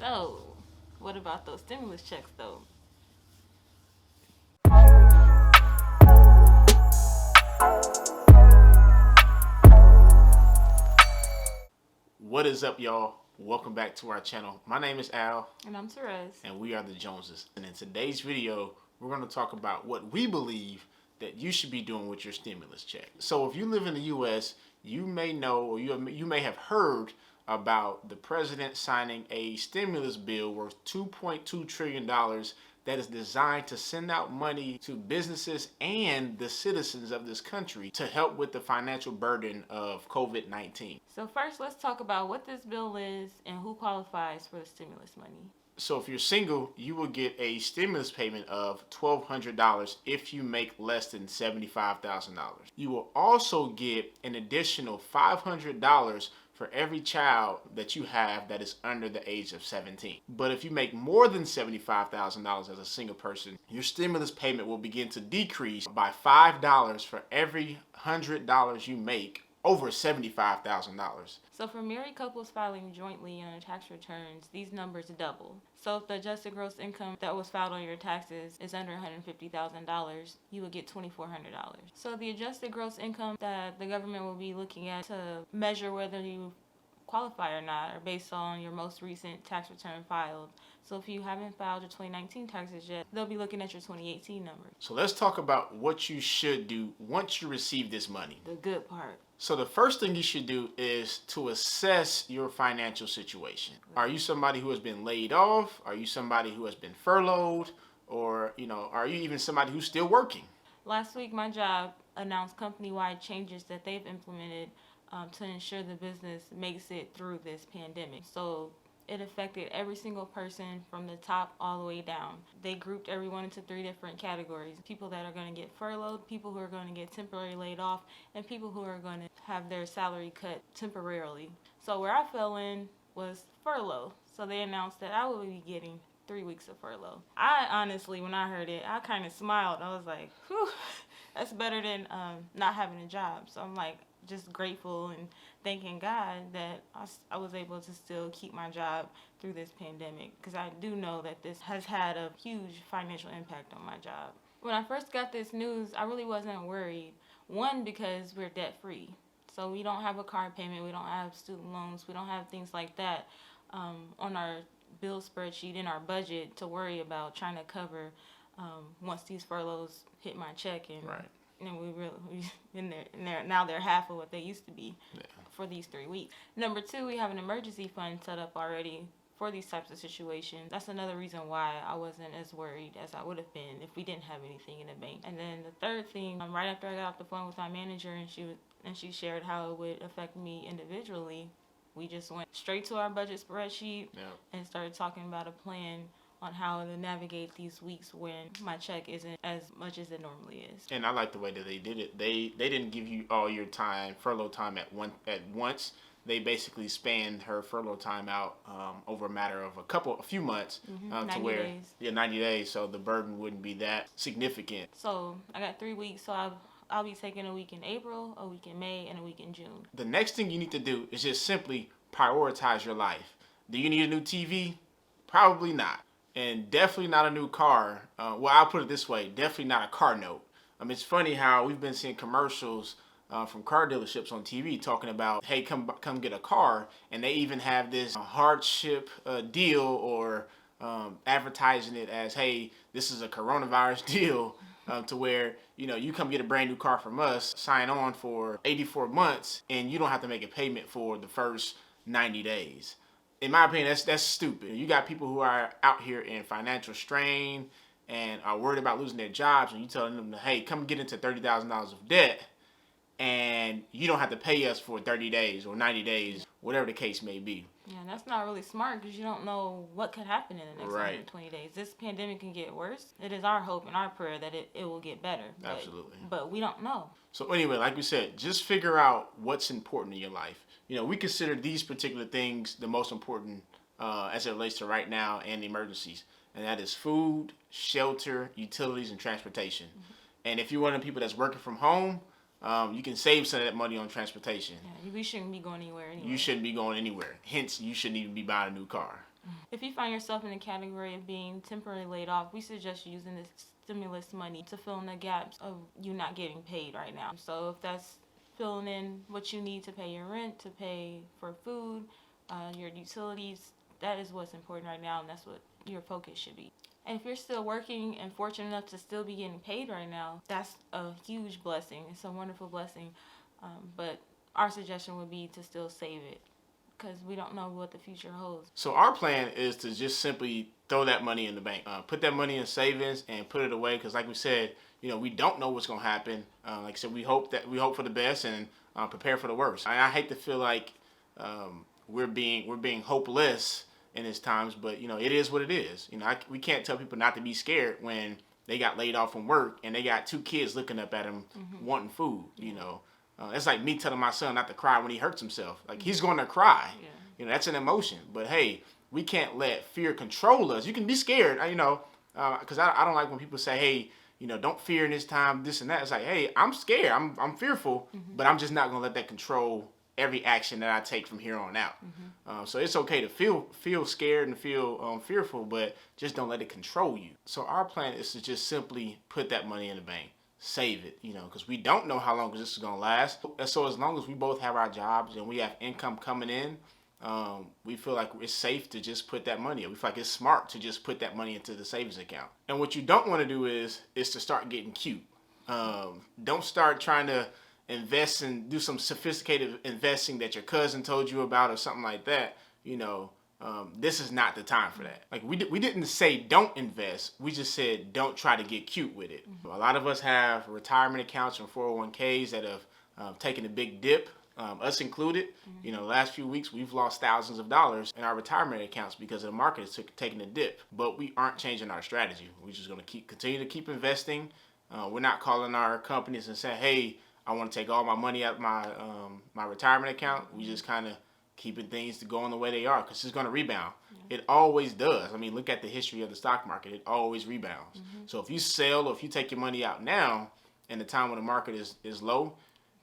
So, what about those stimulus checks though? What is up, y'all? Welcome back to our channel. My name is Al. And I'm Therese. And we are the Joneses. And in today's video, we're going to talk about what we believe that you should be doing with your stimulus check. So if you live in the U.S., you may know or you may have heard about the president signing a stimulus bill worth $2.2 trillion that is designed to send out money to businesses and the citizens of this country to help with the financial burden of COVID-19. So first, let's talk about what this bill is and who qualifies for the stimulus money. So if you're single, you will get a stimulus payment of $1,200 if you make less than $75,000. You will also get an additional $500 for every child that you have that is under the age of 17. But if you make more than $75,000 as a single person, your stimulus payment will begin to decrease by $5 for every $100 you make over $75,000. So for married couples filing jointly on their tax returns, these numbers double. So if the adjusted gross income that was filed on your taxes is under $150,000, you would get $2,400. So the adjusted gross income that the government will be looking at to measure whether you qualify or not are based on your most recent tax return filed. So if you haven't filed your 2019 taxes yet, they'll be looking at your 2018 numbers. So let's talk about what you should do once you receive this money. The good part. So the first thing you should do is to assess your financial situation. Are you somebody who has been laid off? Are you somebody who has been furloughed? Or, are you even somebody who's still working? Last week, my job announced company-wide changes that they've implemented to ensure the business makes it through this pandemic. So it affected every single person from the top all the way down. They grouped everyone into 3 different categories. People that are going to get furloughed, people who are going to get temporarily laid off, and people who are going to have their salary cut temporarily. So where I fell in was furlough. So they announced that I will be getting 3 weeks of furlough. I honestly, when I heard it, I kind of smiled. I was like, whew, that's better than not having a job. So I'm like, just grateful and thanking God that I was able to still keep my job through this pandemic, because I do know that this has had a huge financial impact on my job. When I first got this news, I really wasn't worried. One, because we're debt free. So we don't have a car payment, we don't have student loans, we don't have things like that on our bill spreadsheet in our budget to worry about trying to cover once these furloughs hit my check. And right. And we've been there. Now they're half of what they used to be for these 3 weeks. Number 2, we have an emergency fund set up already for these types of situations. That's another reason why I wasn't as worried as I would have been if we didn't have anything in the bank. And then the third thing, right after I got off the phone with my manager and she shared how it would affect me individually, we just went straight to our budget spreadsheet and started talking about a plan on how to navigate these weeks when my check isn't as much as it normally is. And I like the way that they did it. They didn't give you all your time, furlough time at once. They basically spanned her furlough time out over a matter of a few months, to where 90 days, so the burden wouldn't be that significant. So I got 3 weeks, so I'll be taking a week in April, a week in May, and a week in June. The next thing you need to do is just simply prioritize your life. Do you need a new TV? Probably not. And definitely not a new car. Well, I'll put it this way, definitely not a car note. It's funny how we've been seeing commercials from car dealerships on TV talking about, hey, come get a car. And they even have this hardship deal or advertising it as, hey, this is a coronavirus deal to where, you come get a brand new car from us, sign on for 84 months, and you don't have to make a payment for the first 90 days. In my opinion, that's stupid. You got people who are out here in financial strain and are worried about losing their jobs, and you telling them, hey, come get into $30,000 of debt, and you don't have to pay us for 30 days or 90 days, whatever the case may be. Yeah, that's not really smart, because you don't know what could happen in the next 120 days. This pandemic can get worse. It is our hope and our prayer that it will get better. Absolutely. But we don't know. So anyway, like we said, just figure out what's important in your life. We consider these particular things the most important as it relates to right now and emergencies. And that is food, shelter, utilities, and transportation. Mm-hmm. And if you're one of the people that's working from home, you can save some of that money on transportation. Yeah, we shouldn't be going anywhere anyway. You shouldn't be going anywhere. Hence, you shouldn't even be buying a new car. If you find yourself in the category of being temporarily laid off, we suggest using this stimulus money to fill in the gaps of you not getting paid right now. So if that's filling in what you need to pay your rent, to pay for food, your utilities, that is what's important right now, and that's what your focus should be. And if you're still working and fortunate enough to still be getting paid right now, that's a huge blessing. It's a wonderful blessing. But our suggestion would be to still save it because we don't know what the future holds. So our plan is to just simply throw that money in the bank, put that money in savings and put it away. Because like we said, we don't know what's going to happen. Like I said, we hope for the best and prepare for the worst. I hate to feel like we're being hopeless in these times, but it is what it is. We can't tell people not to be scared when they got laid off from work and they got 2 kids looking up at them wanting food. It's like me telling my son not to cry when he hurts himself. Like he's going to cry. Yeah. That's an emotion. But hey, we can't let fear control us. You can be scared, because I don't like when people say, hey, don't fear in this time, this and that. It's like, hey, I'm scared. I'm fearful, but I'm just not going to let that control every action that I take from here on out. So it's okay to feel scared and feel fearful, but just don't let it control you. So our plan is to just simply put that money in the bank. Save it, because we don't know how long this is going to last. So as long as we both have our jobs and we have income coming in, we feel like it's safe to just put that money in. We feel like it's smart to just put that money into the savings account. And what you don't want to do is to start getting cute. Don't start trying to invest and do some sophisticated investing that your cousin told you about or something like that. This is not the time for that. Like we didn't say don't invest. We just said don't try to get cute with it. A lot of us have retirement accounts and 401ks that have taken a big dip, us included. The last few weeks we've lost thousands of dollars in our retirement accounts because the market is taking a dip. But we aren't changing our strategy. We're just going to continue to keep investing. We're not calling our companies and saying, hey, I want to take all my money out of my retirement account. We just kind of keeping things to going the way they are because it's going to rebound. It always does. I mean, look at the history of the stock market. It always rebounds. So if you sell or if you take your money out now in the time when the market is low,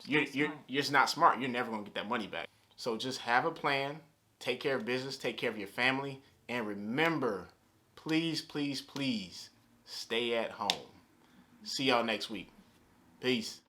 you're just not smart. You're never going to get that money back. So just have a plan, take care of business, take care of your family, and remember, please, please, please stay at home. See y'all next week. Peace.